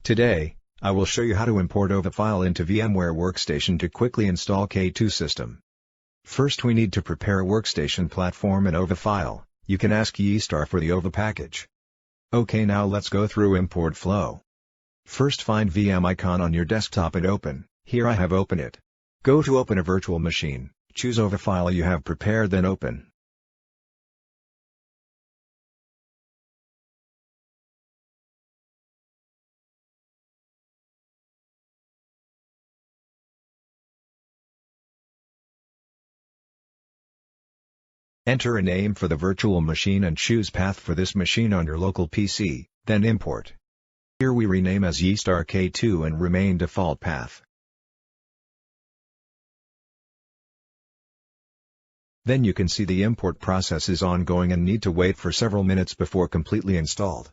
Today, I will show you how to import OVA file into VMware Workstation to quickly install K2 system. First we need to prepare a workstation platform and OVA file. You can ask Yeastar for the OVA package. Okay, now let's go through import flow. First find VM icon on your desktop and open. Here I have opened it. Go to open a virtual machine, choose OVA file you have prepared, then open. Enter a name for the virtual machine and choose path for this machine on your local PC, then import. Here we rename as Yeastar K2 and remain default path. Then you can see the import process is ongoing and need to wait for several minutes before completely installed.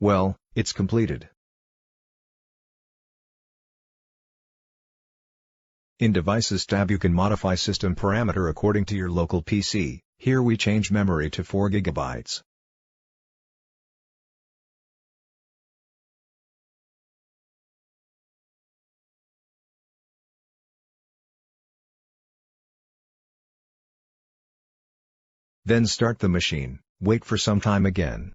Well, it's completed. In Devices tab you can modify system parameter according to your local PC. Here we change memory to 4 GB. Then start the machine, wait for some time again.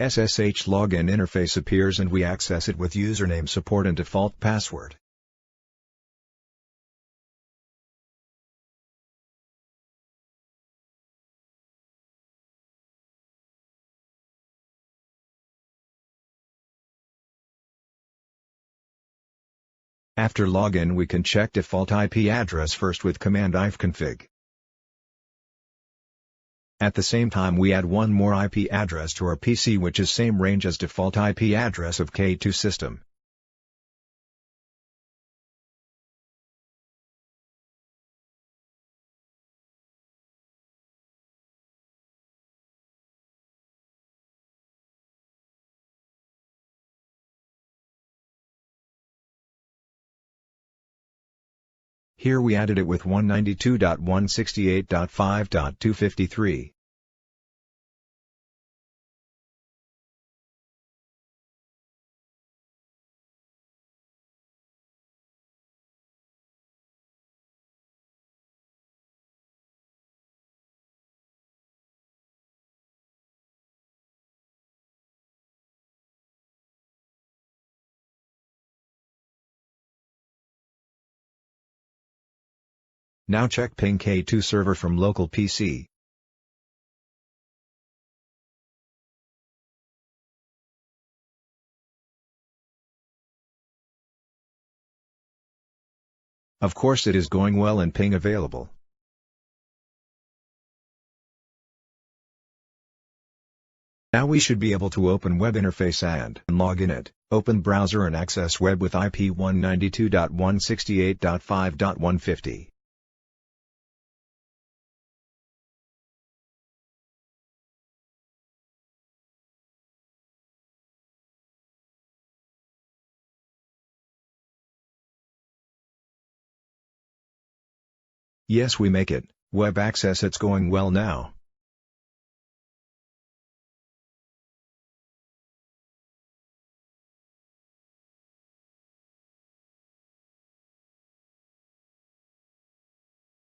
SSH login interface appears and we access it with username, support and default password. After login we can check default IP address first with command ifconfig. At the same time we add one more IP address to our PC which is same range as default IP address of K2 system. Here we added it with 192.168.5.253. Now check ping K2 server from local PC. Of course it is going well and ping available. Now we should be able to open web interface and log in it, open browser and access web with IP 192.168.5.150. Yes, we make it, web access, it's going well now.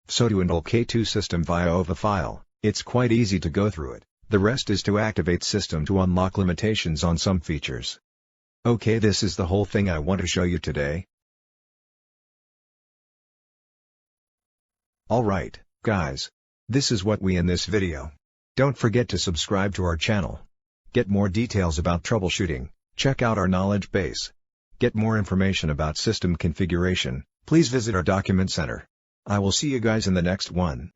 So to install K2 system via OVA file, it's quite easy to go through it, the rest is to activate system to unlock limitations on some features. Okay, this is the whole thing I want to show you today. Alright, guys. This is what we in this video. Don't forget to subscribe to our channel. Get more details about troubleshooting, check out our knowledge base. Get more information about system configuration, please visit our document center. I will see you guys in the next one.